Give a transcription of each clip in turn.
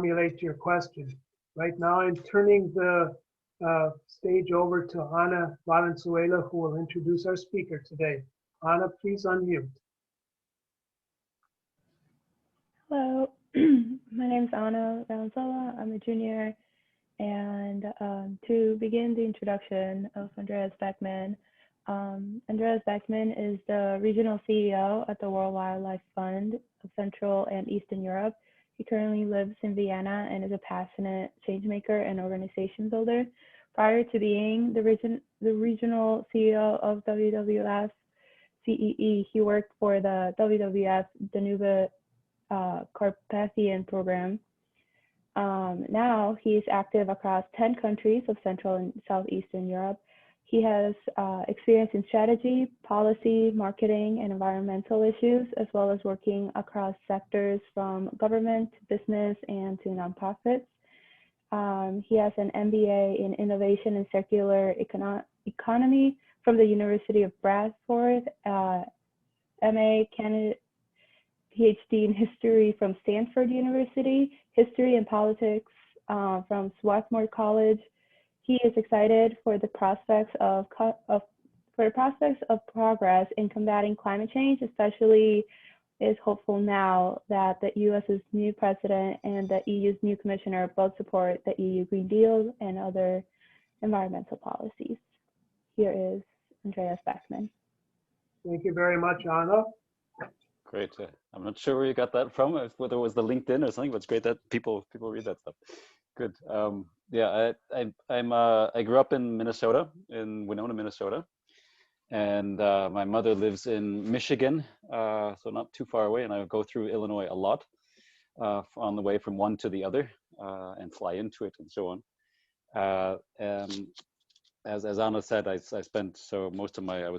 formulate your question. Right now, I'm turning the stage over to Ana Valenzuela, who will introduce our speaker today. Ana, please unmute. Hello, my name is Ana Valenzuela. I'm a junior. And to begin the introduction of Andreas Beckmann, Andreas Beckmann is the regional CEO at the World Wildlife Fund of Central and Eastern Europe. He currently lives in Vienna and is a passionate changemaker and organization builder. Prior to being the regional CEO of WWF CEE, he worked for the WWF Danube Carpathian program. Now he's active across 10 countries of Central and Southeastern Europe. He has experience in strategy, policy, marketing, and environmental issues, as well as working across sectors from government to business and to nonprofits. He has an MBA in Innovation and Circular Economy from the University of Bradford, MA candidate PhD in History from Stanford University, History and Politics from Swarthmore College. He is excited for the prospects of progress in combating climate change, especially is hopeful now that the US's new president and the EU's new commissioner both support the EU Green Deal and other environmental policies. Here is Andreas Beckmann. Thank you very much, Ana. Great. I'm not sure where you got that from, whether it was the LinkedIn or something, but it's great that people read that stuff. Good. Yeah, I grew up in Minnesota, in Winona, Minnesota, and my mother lives in Michigan, so not too far away, and I go through Illinois a lot on the way from one to the other, and fly into it and so on. And as Anna said, I spent most of I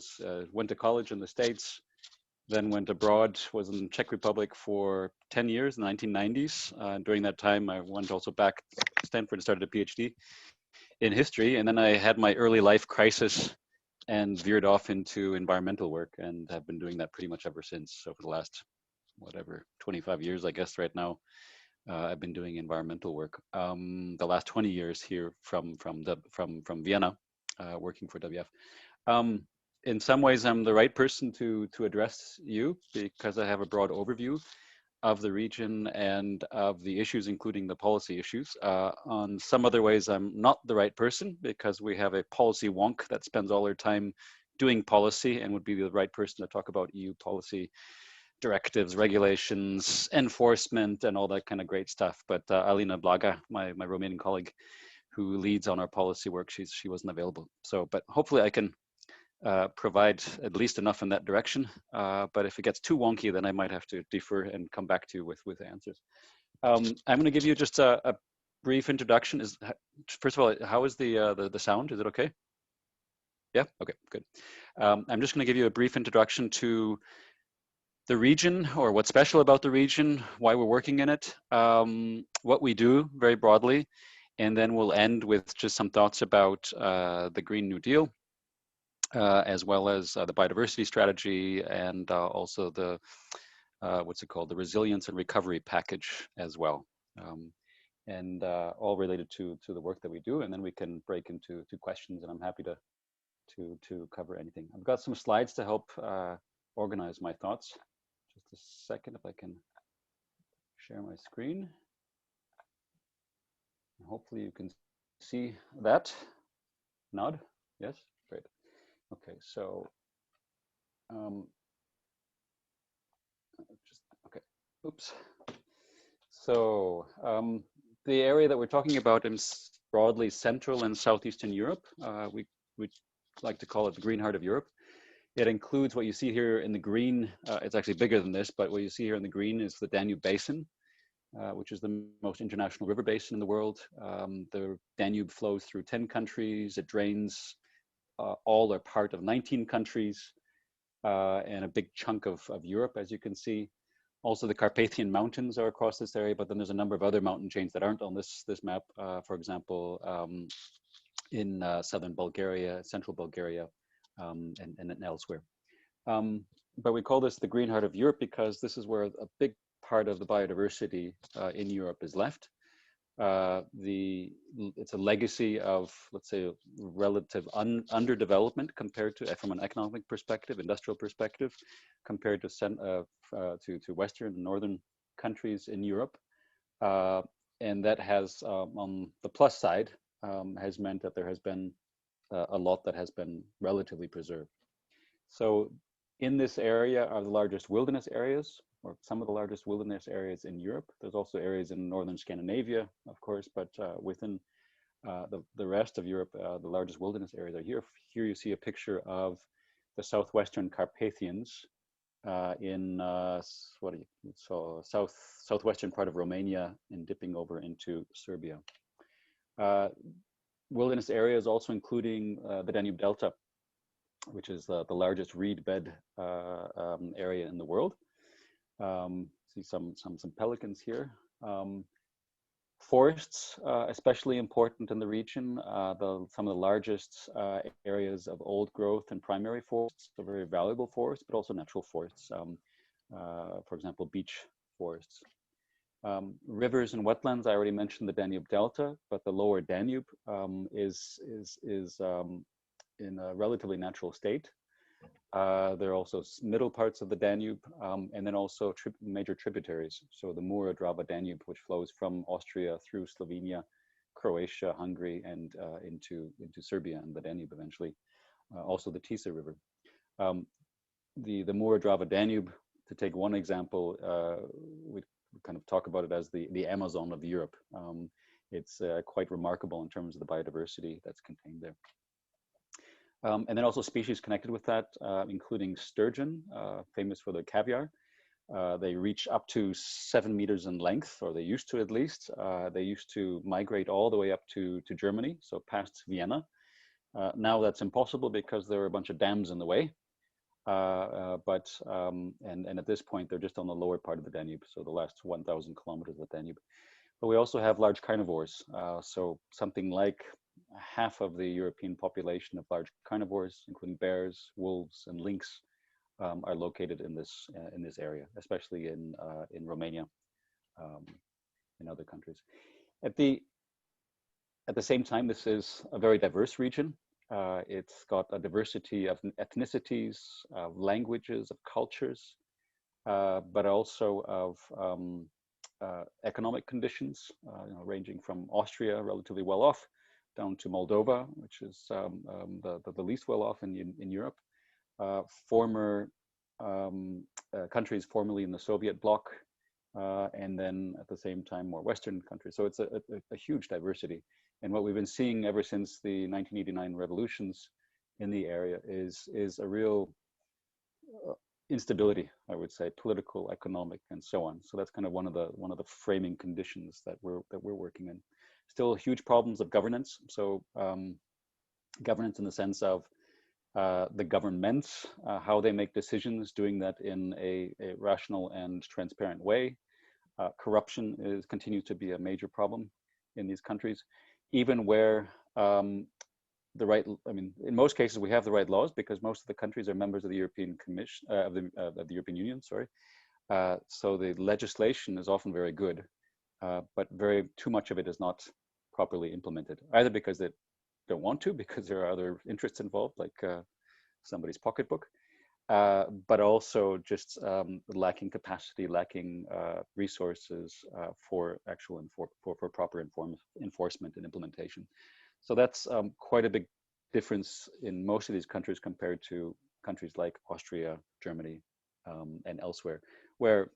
went to college in the States, then went abroad, was in Czech Republic for 10 years, 1990s. During that time, I went also back to Stanford and started a PhD in history. And then I had my early life crisis and veered off into environmental work and have been doing that pretty much ever since. So for the last, 25 years, I guess right now, I've been doing environmental work. The last 20 years here from Vienna, working for WWF. In some ways, I'm the right person to address you because I have a broad overview of the region and of the issues, including the policy issues. On some other ways, I'm not the right person because we have a policy wonk that spends all their time doing policy and would be the right person to talk about EU policy directives, regulations, enforcement, and all that kind of great stuff. But Alina Blaga, my Romanian colleague who leads on our policy work, she wasn't available. So, but hopefully I can provide at least enough in that direction. But if it gets too wonky, then I might have to defer and come back to you with answers. I'm going to give you just a brief introduction. First of all, how is the sound? Is it okay? Yeah. Okay. Good. I'm just going to give you a brief introduction to the region, or what's special about the region, why we're working in it, what we do very broadly, and then we'll end with just some thoughts about the Green New Deal. As well as the biodiversity strategy and also the, the resilience and recovery package as well. And all related to the work that we do. And then we can break into questions, and I'm happy to cover anything. I've got some slides to help organize my thoughts. Just a second, if I can share my screen. Hopefully you can see that. Nod, yes, great. Okay, so okay, oops. So the area that we're talking about is broadly Central and Southeastern Europe. We like to call it the green heart of Europe. It includes what you see here in the green. It's actually bigger than this, but what you see here in the green is the Danube Basin, which is the most international river basin in the world. The Danube flows through 10 countries. It drains all are part of 19 countries and a big chunk of Europe, as you can see. Also, the Carpathian Mountains are across this area, but then there's a number of other mountain chains that aren't on this map. For example, in southern Bulgaria, central Bulgaria, and elsewhere. But we call this the green heart of Europe because this is where a big part of the biodiversity in Europe is left. it's a legacy of, let's say, relative underdevelopment compared to, from an economic perspective, industrial perspective, compared to Western and Northern countries in Europe. And that has, on the plus side, has meant that there has been a lot that has been relatively preserved. So in this area are the largest wilderness areas, or some of the largest wilderness areas in Europe. There's also areas in northern Scandinavia, of course, but within the rest of Europe, the largest wilderness areas are here. Here you see a picture of the southwestern Carpathians in southwestern part of Romania and dipping over into Serbia. Wilderness areas also including the Danube Delta, which is the largest reed bed area in the world. See some pelicans here. Forests, especially important in the region. Some of the largest areas of old growth and primary forests, so very valuable forests, but also natural forests. For example, beech forests. Rivers and wetlands, I already mentioned the Danube Delta, but the lower Danube is in a relatively natural state. There are also middle parts of the Danube, and then also major tributaries. So the Mura-Drava Danube, which flows from Austria through Slovenia, Croatia, Hungary, and into Serbia and the Danube eventually. Also the Tisa River. The Mura-Drava Danube, to take one example, we kind of talk about it as the Amazon of Europe. It's quite remarkable in terms of the biodiversity that's contained there. And then also species connected with that, including sturgeon, famous for their caviar. They reach up to 7 meters in length, or they used to at least. They used to migrate all the way up to Germany, so past Vienna. Now that's impossible because there are a bunch of dams in the way. And at this point, they're just on the lower part of the Danube, so the last 1,000 kilometers of the Danube. But we also have large carnivores, so something like half of the European population of large carnivores, including bears, wolves, and lynx, are located in this area, especially in Romania, in other countries. At the same time, this is a very diverse region. It's got a diversity of ethnicities, of languages, of cultures, but also of economic conditions, ranging from Austria, relatively well off, down to Moldova, which is the least well off in Europe. Former countries formerly in the Soviet bloc, and then at the same time more Western countries. So it's a huge diversity. And what we've been seeing ever since the 1989 revolutions in the area is a real instability, I would say, political, economic, and so on. So that's kind of one of the framing conditions that we're working in. Still huge problems of governance. So governance in the sense of the governments, how they make decisions, doing that in a rational and transparent way. Corruption continues to be a major problem in these countries, even where in most cases we have the right laws because most of the countries are members of the European Commission, of the European Union, sorry. So the legislation is often very good, but too much of it is not properly implemented, either because they don't want to, because there are other interests involved, like somebody's pocketbook, but also just lacking capacity, lacking resources for actual for proper enforcement and implementation. So that's quite a big difference in most of these countries compared to countries like Austria, Germany, and elsewhere, where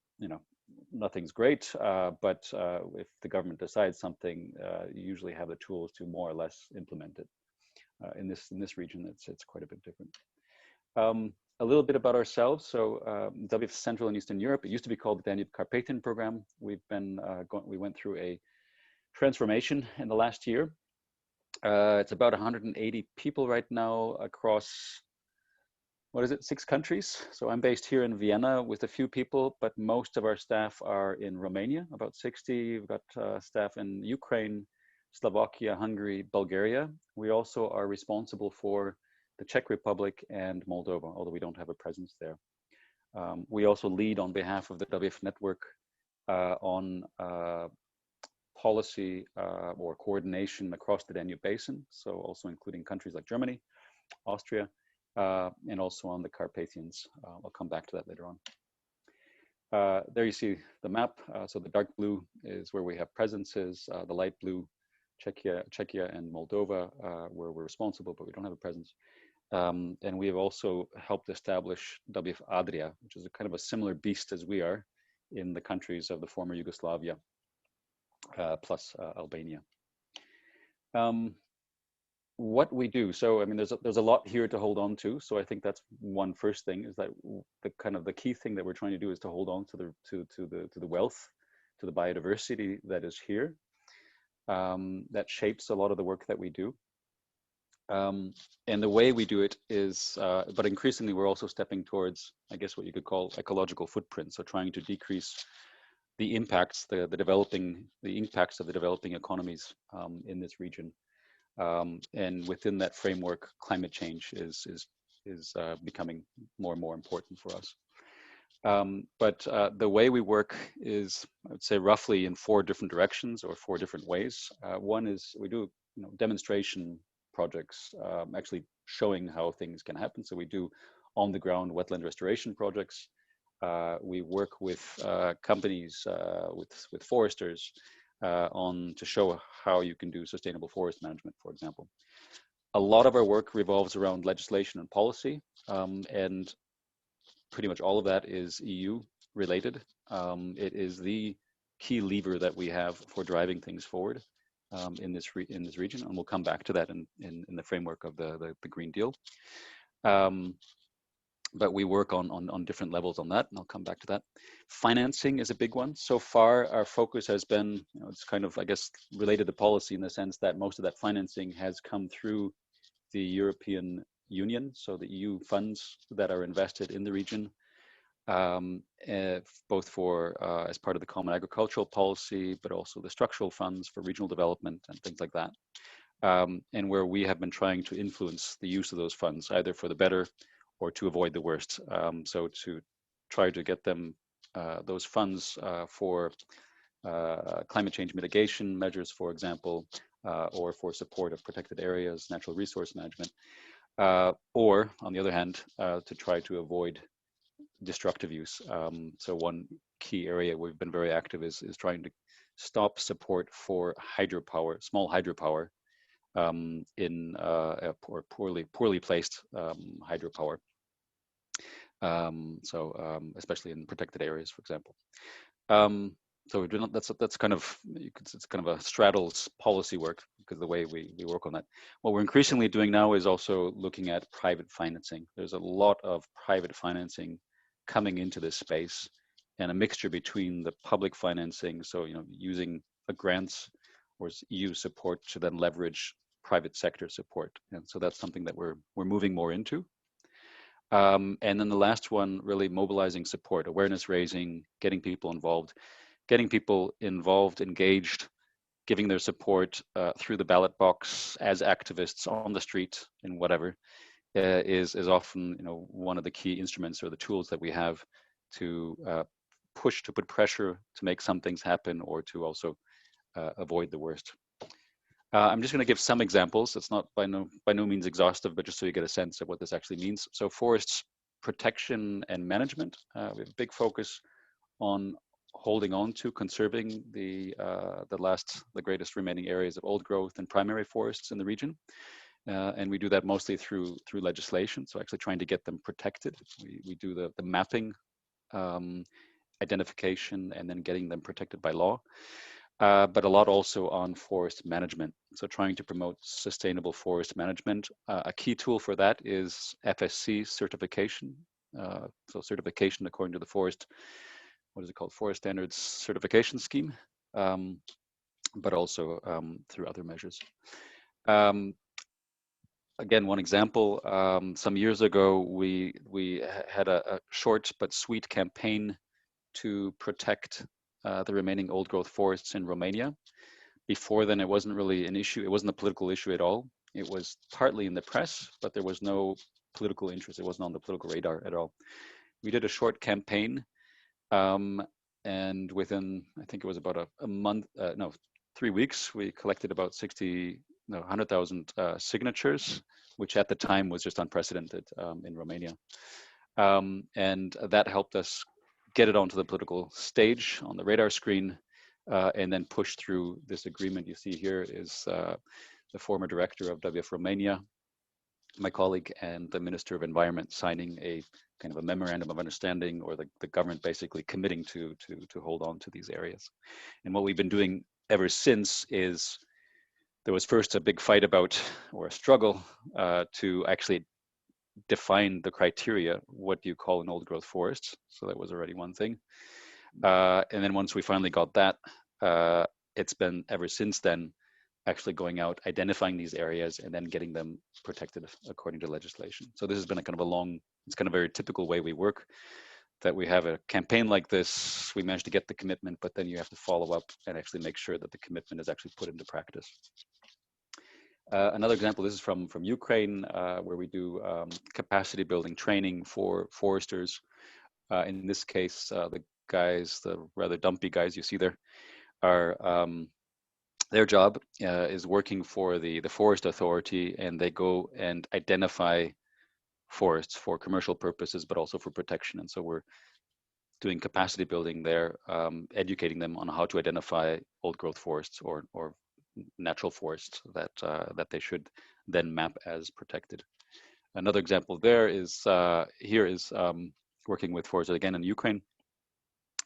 nothing's great, but if the government decides something, you usually have the tools to more or less implement it. In this region, it's quite a bit different. A little bit about ourselves. So WWF Central and Eastern Europe, it used to be called the Danube Carpathian Program. We went through a transformation in the last year. It's about 180 people right now across, 6 countries. So I'm based here in Vienna with a few people, but most of our staff are in Romania, about 60. We've got staff in Ukraine, Slovakia, Hungary, Bulgaria. We also are responsible for the Czech Republic and Moldova, although we don't have a presence there. We also lead on behalf of the WWF network on policy or coordination across the Danube Basin, so also including countries like Germany, Austria, and also on the Carpathians. I'll come back to that later on. There you see the map. So the dark blue is where we have presences, the light blue, Czechia and Moldova, where we're responsible, but we don't have a presence. And we have also helped establish WF Adria, which is a kind of a similar beast as we are in the countries of the former Yugoslavia, plus Albania. What we do, so I mean, there's a lot here to hold on to. So I think that's one first thing, is that the key thing that we're trying to do is to hold on to the wealth, to the biodiversity that is here, that shapes a lot of the work that we do. And the way we do it is, but increasingly we're also stepping towards, I guess, what you could call ecological footprint. So trying to decrease the impacts, the impacts of the developing economies in this region. And within that framework, climate change is becoming more and more important for us. But the way we work is, I would say, roughly in 4 different directions or 4 different ways. One is we do demonstration projects, actually showing how things can happen. So we do on-the-ground wetland restoration projects. We work with companies, with foresters, to show how you can do sustainable forest management, for example. A lot of our work revolves around legislation and policy, and pretty much all of that is EU related. It is the key lever that we have for driving things forward in this region, and we'll come back to that in the framework of the Green Deal. But we work on different levels on that, and I'll come back to that. Financing is a big one. So far, our focus has been, it's kind of, I guess, related to policy in the sense that most of that financing has come through the European Union, so the EU funds that are invested in the region, both for as part of the Common Agricultural Policy, but also the structural funds for regional development and things like that. And where we have been trying to influence the use of those funds, either for the better or to avoid the worst. So to try to get them, those funds for climate change mitigation measures, for example, or for support of protected areas, natural resource management, or on the other hand, to try to avoid destructive use. So one key area we've been very active is trying to stop support for hydropower, small hydropower, in or poorly placed hydropower. Especially in protected areas, for example. So we do not, that's kind of, it's kind of a straddles policy work, because the way we work on that. What we're increasingly doing now is also looking at private financing. There's a lot of private financing coming into this space, and a mixture between the public financing, so using grants or EU support to then leverage private sector support. And so that's something that we're moving more into. And then the last one, really mobilizing support, awareness raising, getting people involved, engaged, giving their support through the ballot box, as activists on the street, and whatever, is often one of the key instruments or the tools that we have to put pressure to make some things happen, or to also avoid the worst. I'm just going to give some examples. It's not by no means exhaustive, but just so you get a sense of what this actually means. So forests protection and management. We have a big focus on holding on to, conserving the greatest remaining areas of old growth and primary forests in the region. And we do that mostly through legislation. So actually trying to get them protected. We do the mapping, identification, and then getting them protected by law. But a lot also on forest management. So trying to promote sustainable forest management. A key tool for that is FSC certification. So certification according to the forest, what is it called? Forest Standards Certification Scheme, but also through other measures. Again, one example, some years ago, we had a short but sweet campaign to protect the remaining old growth forests in Romania. Before then, it wasn't really an issue. It wasn't a political issue at all. It was partly in the press, but there was no political interest. It wasn't on the political radar at all. We did a short campaign, and within, I think it was about a month, 3 weeks, we collected about 100,000 signatures, which at the time was just unprecedented in Romania. And that helped us get it onto the political stage, on the radar screen, and then push through this agreement. You see here is the former director of WWF Romania, my colleague, and the Minister of Environment signing a kind of a memorandum of understanding, or the government basically committing to hold on to these areas. And what we've been doing ever since is, there was first a big fight about, or a struggle to actually define the criteria. What do you call an old growth forest? So that was already one thing. And then once we finally got that, it's been ever since then actually going out, identifying these areas, and then getting them protected according to legislation. So this has been a kind of a long, it's kind of a very typical way we work, that we have a campaign like this, we manage to get the commitment, but then you have to follow up and actually make sure that the commitment is actually put into practice. Another example, this is from Ukraine, where we do capacity building training for foresters. In this case, the guys, the rather dumpy guys you see there, are their job is working for the forest authority, and they go and identify forests for commercial purposes, but also for protection. And so we're doing capacity building there, educating them on how to identify old growth forests or natural forests that they should then map as protected. Another example there is working with foresters again in Ukraine,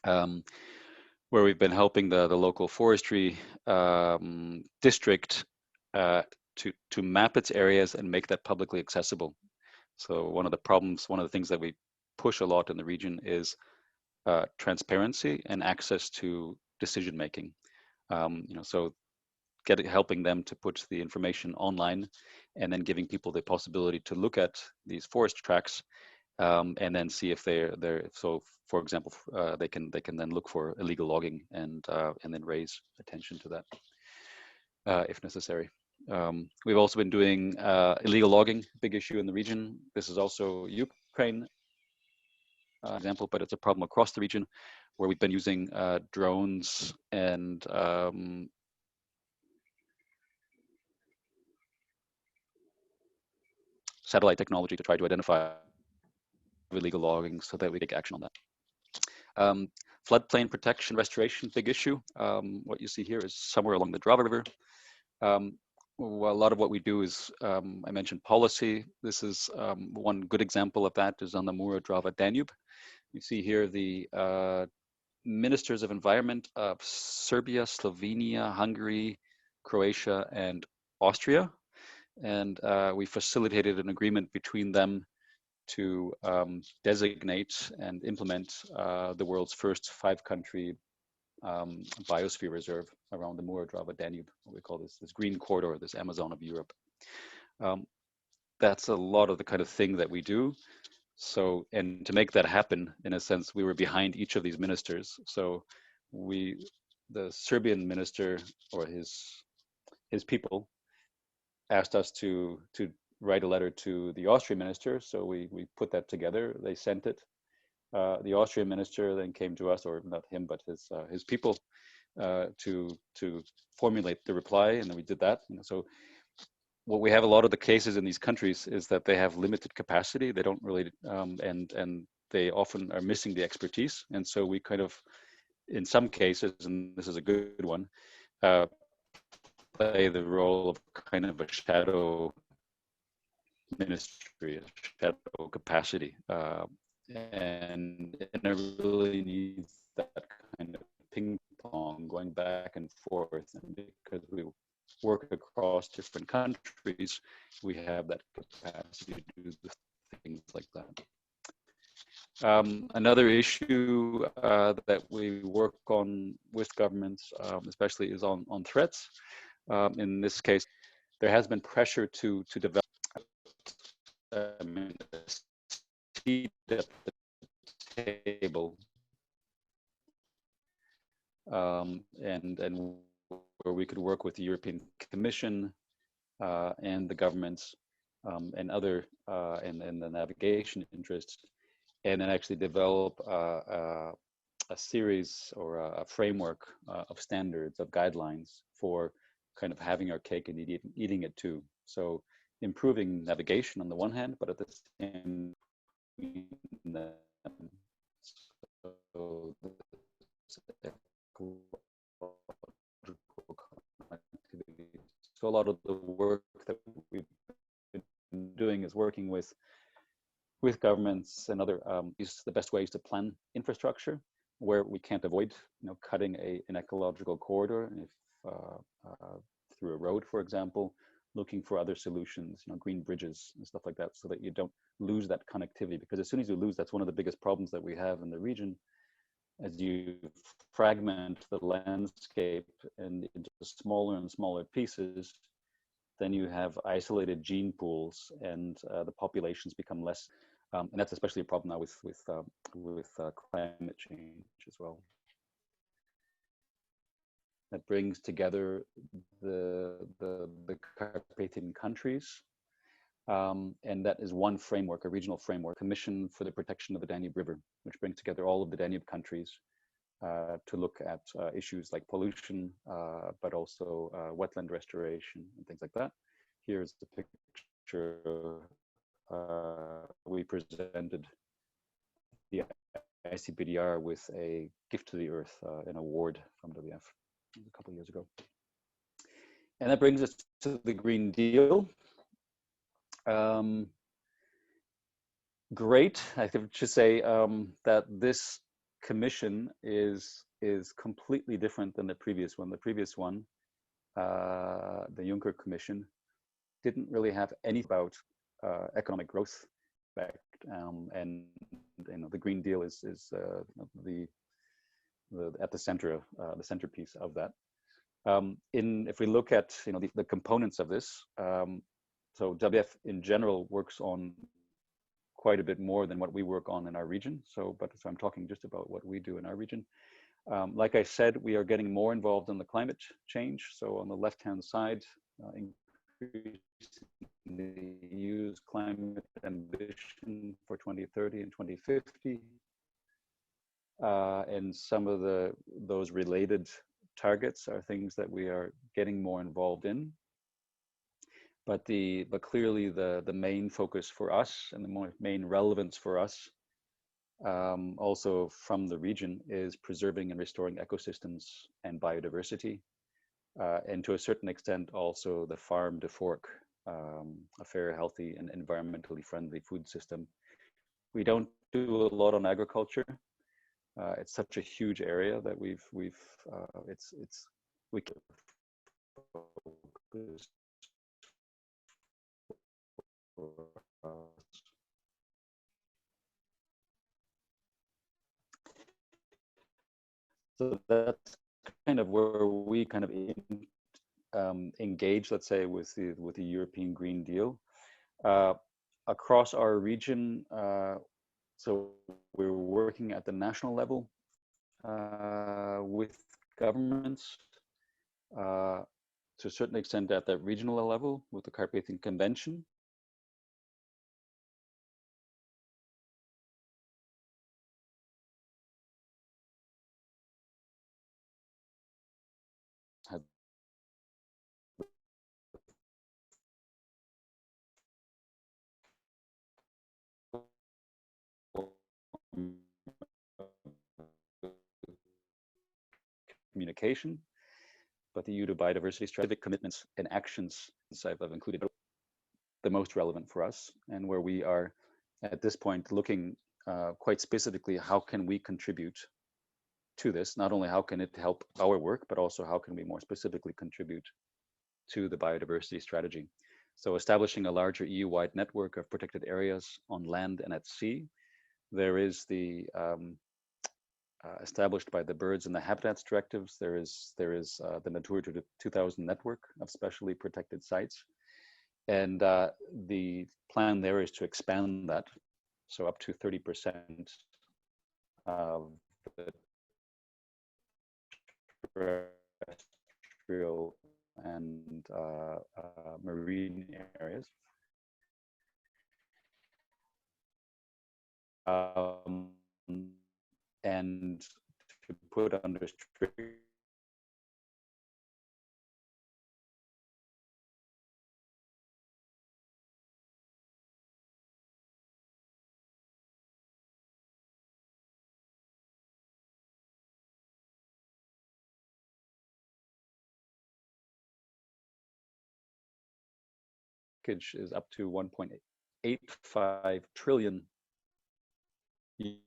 where we've been helping the local forestry district to map its areas and make that publicly accessible. So one of the things that we push a lot in the region is transparency and access to decision making. So helping them to put the information online, and then giving people the possibility to look at these forest tracks, and then see if they're so, for example, they can then look for illegal logging, and then raise attention to that if necessary. We've also been doing illegal logging, big issue in the region. This is also Ukraine example, but it's a problem across the region, where we've been using drones and satellite technology to try to identify illegal logging, so that we take action on that. Floodplain protection restoration, big issue. What you see here is somewhere along the Drava River. Well, a lot of what we do is, I mentioned policy. This is one good example of that is on the Mura-Drava Danube. You see here the ministers of environment of Serbia, Slovenia, Hungary, Croatia, and Austria. And we facilitated an agreement between them to designate and implement the world's first 5-country biosphere reserve around the Mura-Drava Danube, what we call this green corridor, this Amazon of Europe. That's a lot of the kind of thing that we do. So, and to make that happen, in a sense, we were behind each of these ministers. So the Serbian minister, or his people, asked us to write a letter to the Austrian minister. So we put that together. They sent it. The Austrian minister then came to us, or not him, but his people, to formulate the reply, and then we did that. So what we have a lot of the cases in these countries is that they have limited capacity. They don't really, and they often are missing the expertise. And so we kind of, in some cases, and this is a good one, play the role of kind of a shadow ministry, a shadow capacity. And it really needs that kind of ping pong going back and forth. And because we work across different countries, we have that capacity to do things like that. Another issue that we work on with governments, especially, is on threats. In this case, there has been pressure to develop a seat at the table, and where we could work with the European Commission and the governments and other and the navigation interests, and then actually develop a series or a framework of standards, of guidelines for kind of having our cake and eating it too. So improving navigation on the one hand, but at the same time, so so a lot of the work that we've been doing is working with governments and other is the best ways to plan infrastructure where we can't avoid, cutting an ecological corridor, if through a road, for example, looking for other solutions, green bridges and stuff like that, so that you don't lose that connectivity. Because as soon as you lose, that's one of the biggest problems that we have in the region. As you fragment the landscape and into smaller and smaller pieces, then you have isolated gene pools, and the populations become less. And that's especially a problem now with climate change as well. That brings together the Carpathian countries, and that is one framework, a regional framework, Commission for the Protection of the Danube River, which brings together all of the Danube countries to look at issues like pollution, but also wetland restoration and things like that. Here's the picture we presented the ICPDR with a gift to the earth, an award from WF a couple of years ago. And that brings us to the Green Deal. Great, I should say that this commission is completely different than the previous one. The previous one, the Juncker Commission, didn't really have anything about economic growth effect, and the Green Deal is the at the center of the centerpiece of that. If we look at the components of this, so WF in general works on quite a bit more than what we work on in our region. So I'm talking just about what we do in our region. Like I said, we are getting more involved in the climate change. So on the left-hand side, increasingly use climate ambition for 2030 and 2050. And some of those related targets are things that we are getting more involved in. But clearly the main focus for us and the main relevance for us, also from the region, is preserving and restoring ecosystems and biodiversity, and to a certain extent also the farm to fork, a fair, healthy, and environmentally friendly food system. We don't do a lot on agriculture. It's such a huge area that we can focus. So that's kind of where we kind of engage, let's say, with the European Green Deal across our region. So we're working at the national level with governments, to a certain extent at that regional level with the Carpathian Convention. Communication, but the EU to biodiversity strategy commitments and actions I've included the most relevant for us, and where we are at this point looking quite specifically, how can we contribute to this? Not only how can it help our work, but also how can we more specifically contribute to the biodiversity strategy? So establishing a larger EU-wide network of protected areas on land and at sea. There is the established by the Birds and the Habitats directives. There is the Natura 2000 network of specially protected sites, and the plan there is to expand that, so up to 30% of the terrestrial and marine areas. And to put under strict package is up to 1.85 trillion euros.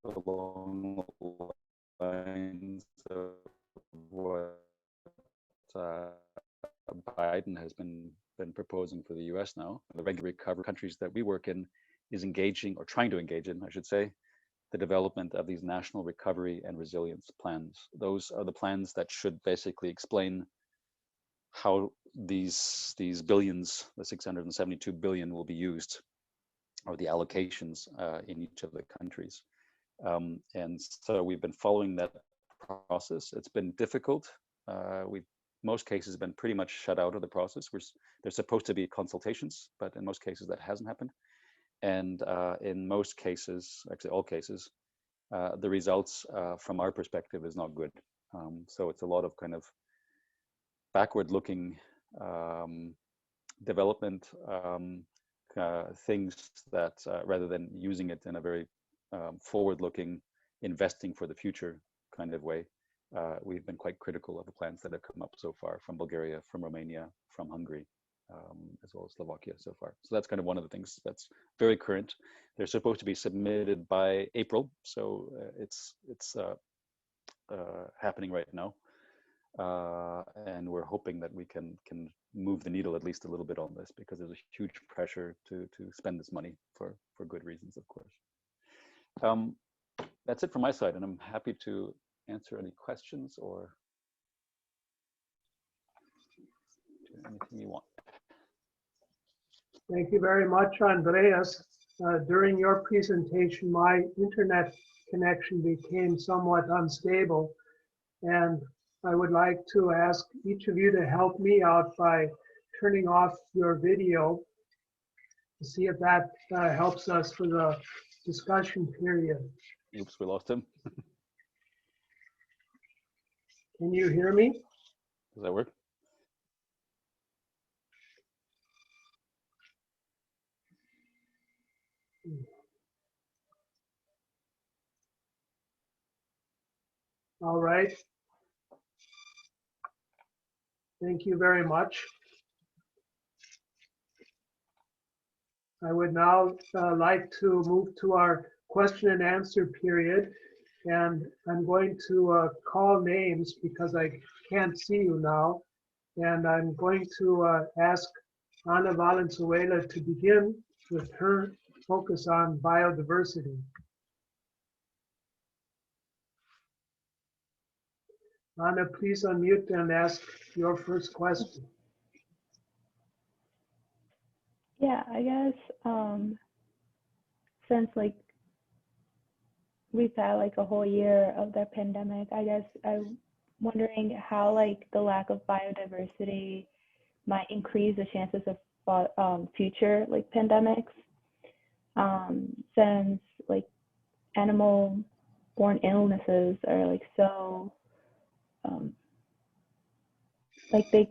Along the lines of what Biden has been proposing for the U.S. now. The regular recovery countries that we work in is engaging, or trying to engage in, I should say, the development of these national recovery and resilience plans. Those are the plans that should basically explain how these billions, the 672 billion, will be used, or the allocations in each of the countries. And so we've been following that process. It's been difficult. We've most cases been pretty much shut out of the process. There's supposed to be consultations, but in most cases that hasn't happened. And in most cases, actually all cases, the results from our perspective is not good. So it's a lot of kind of backward-looking development things that rather than using it in a very forward-looking, investing for the future kind of way. We've been quite critical of the plans that have come up so far from Bulgaria, from Romania, from Hungary, as well as Slovakia so far. So that's kind of one of the things that's very current. They're supposed to be submitted by April, so it's happening right now. And we're hoping that we can move the needle at least a little bit on this, because there's a huge pressure to spend this money for good reasons, of course. That's it from my side, and I'm happy to answer any questions or do anything you want. Thank you very much, Andreas. During your presentation, my internet connection became somewhat unstable, and I would like to ask each of you to help me out by turning off your video to see if that helps us for the discussion period. Oops, we lost him. Can you hear me? Does that work? All right. Thank you very much. I would now like to move to our question and answer period. And I'm going to call names because I can't see you now. And I'm going to ask Ana Valenzuela to begin with her focus on biodiversity. Ana, please unmute and ask your first question. Yeah, I guess since like we've had like a whole year of the pandemic, I guess I'm wondering how like the lack of biodiversity might increase the chances of future like pandemics, since like animal-borne illnesses are like so like they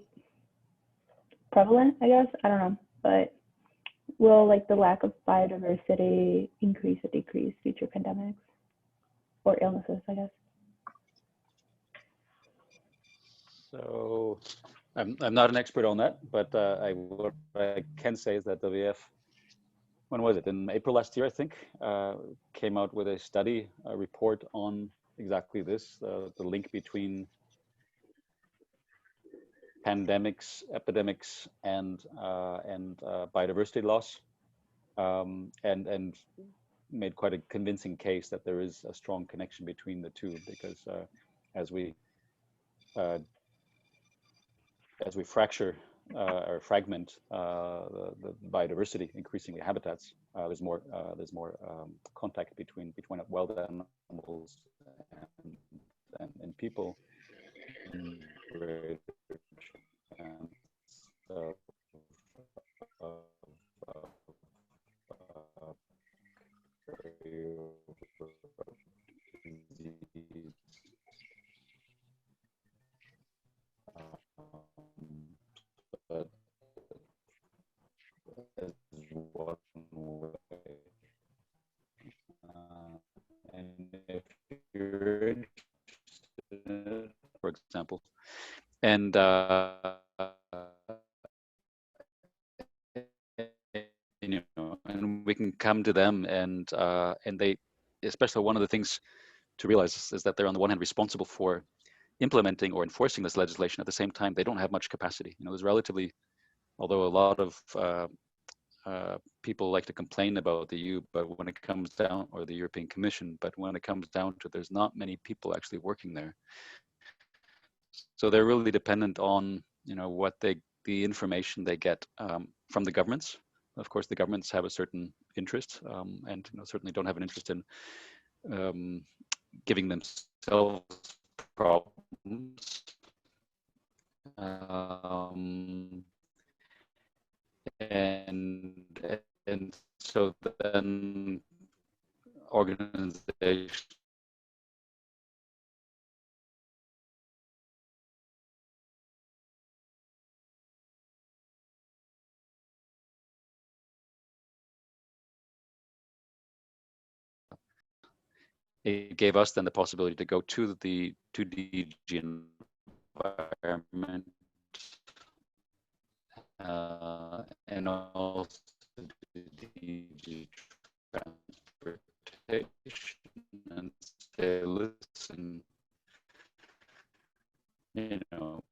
prevalent, I guess. I don't know, but will like the lack of biodiversity increase or decrease future pandemics or illnesses, I guess? So I'm not an expert on that, but what I can say is that WWF, when was it? In April last year, I think, came out with a study, a report on exactly this, the link between pandemics, epidemics, and biodiversity loss, and made quite a convincing case that there is a strong connection between the two, because as we fracture or fragment the biodiversity, increasingly habitats, there's more contact between wild animals and people, and greater chance of disease. But as you're interested in it, for example, and you know, and we can come to them, and they, especially one of the things to realize is that they're on the one hand responsible for implementing or enforcing this legislation. At the same time, they don't have much capacity. You know, there's relatively, although a lot of people like to complain about the EU, but when it comes down, or the European Commission, but when it comes down to, there's not many people actually working there. So they're really dependent on, you know, what the information they get from the governments. Of course, the governments have a certain interest, and, you know, certainly don't have an interest in giving themselves problems. And so then organizations it gave us then the possibility to go to the DG Environment, and also to DG Transportation, and say, listen, you know,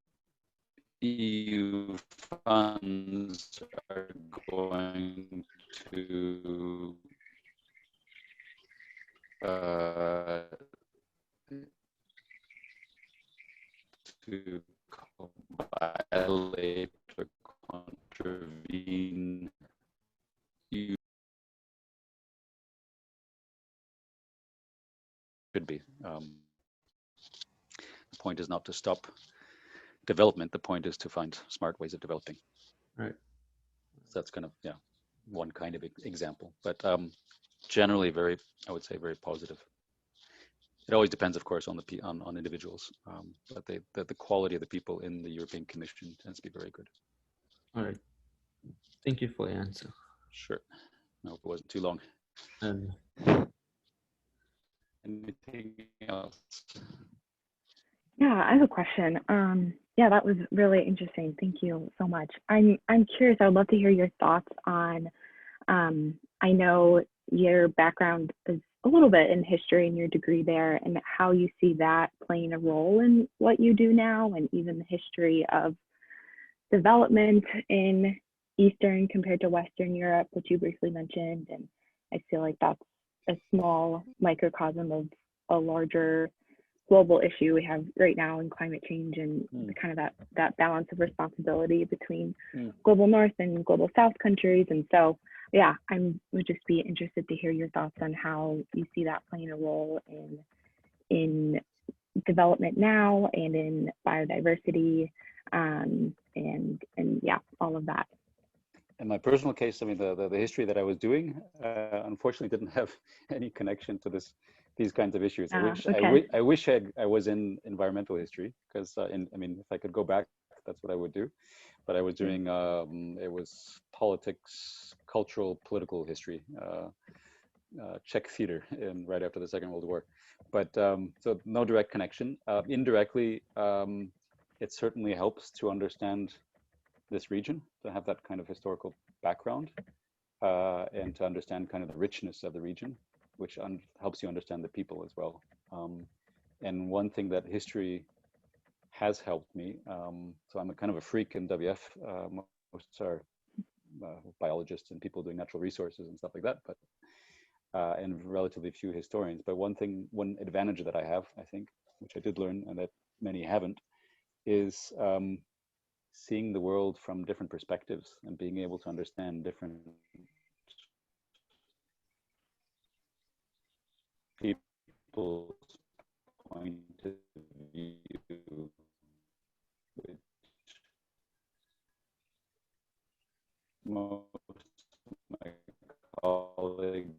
EU funds are going to violate or contravene EU. Should be. The point is not to stop development. The point is to find smart ways of developing. Right. So that's kind of, yeah, one kind of example, but generally very, I would say, very positive. It always depends, of course, on the on individuals, but the quality of the people in the European Commission tends to be very good. All right. Thank you for the answer. Sure. I hope it wasn't too long. Anything else? Yeah, I have a question. Yeah, that was really interesting. Thank you so much. I'm curious. I would love to hear your thoughts on. I know your background is a little bit in history and your degree there, and how you see that playing a role in what you do now, and even the history of development in Eastern compared to Western Europe, which you briefly mentioned. And I feel like that's a small microcosm of a larger global issue we have right now in climate change, and kind of that balance of responsibility between global North and global South countries. And so, yeah, I would just be interested to hear your thoughts on how you see that playing a role in development now and in biodiversity, and yeah, all of that. In my personal case, I mean, the history that I was doing, unfortunately, didn't have any connection to these kinds of issues. I wish I was in environmental history, because I mean, if I could go back, that's what I would do. But I was doing it was politics, cultural, political history, Czech theater, right after the Second World War. But so no direct connection. Indirectly, it certainly helps to understand this region, to have that kind of historical background, and to understand kind of the richness of the region, which helps you understand the people as well. And one thing that history has helped me, so I'm a kind of a freak in WF, most are biologists and people doing natural resources and stuff like that, but and relatively few historians. But one advantage that I have, I think, which I did learn and that many haven't, is seeing the world from different perspectives and being able to understand different people's point of view, which most of my colleagues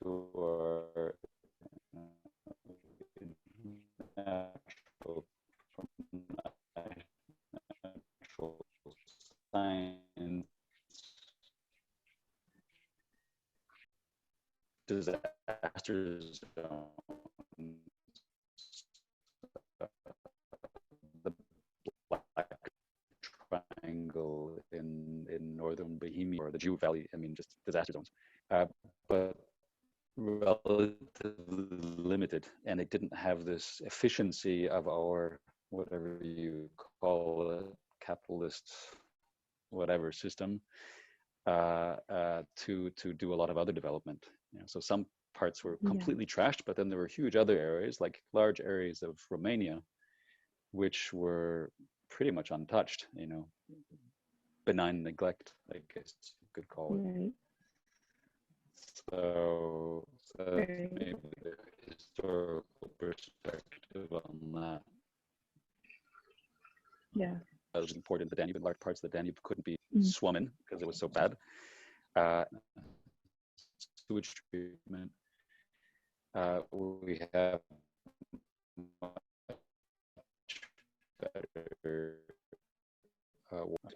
who are natural science, disaster zones, northern Bohemia or the Jew Valley. I mean, just disaster zones. But relatively limited, and it didn't have this efficiency of our, whatever you call it, capitalist whatever system, to do a lot of other development. So some parts were completely trashed, but then there were huge other areas, like large areas of Romania, which were pretty much untouched, benign neglect, I guess you could call it. Right. So that's maybe the historical perspective on that. Yeah. It was important. The Danube, in large parts of the Danube, couldn't be swum in because it was so bad. Sewage treatment. We have much better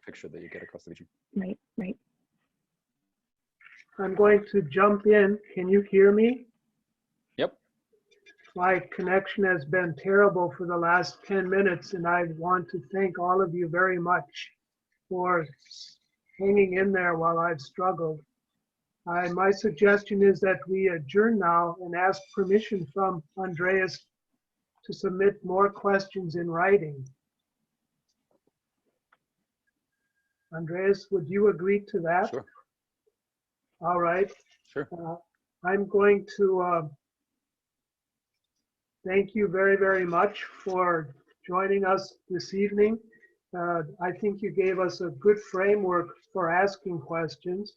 picture that you get across the region. Right. Right. I'm going to jump in. Can you hear me? Yep. My connection has been terrible for the last 10 minutes, and I want to thank all of you very much for hanging in there while I've struggled. My suggestion is that we adjourn now and ask permission from Andreas to submit more questions in writing. Andreas, would you agree to that? Sure. All right. Sure. I'm going to thank you very, very much for joining us this evening. I think you gave us a good framework for asking questions.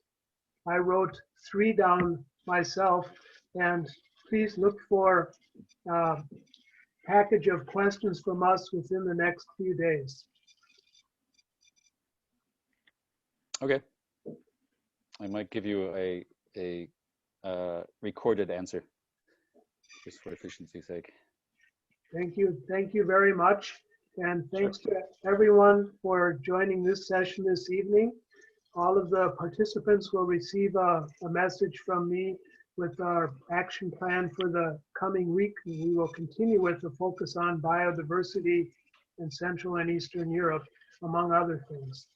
I wrote 3 down myself, and please look for a package of questions from us within the next few days. Okay. I might give you a recorded answer, just for efficiency's sake. Thank you. Thank you very much. And thanks to everyone for joining this session this evening. All of the participants will receive a message from me with our action plan for the coming week. We will continue with the focus on biodiversity in Central and Eastern Europe, among other things.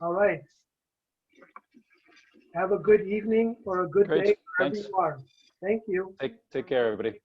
All right. Have a good evening or a good day wherever you are. Thank you. Take care, everybody.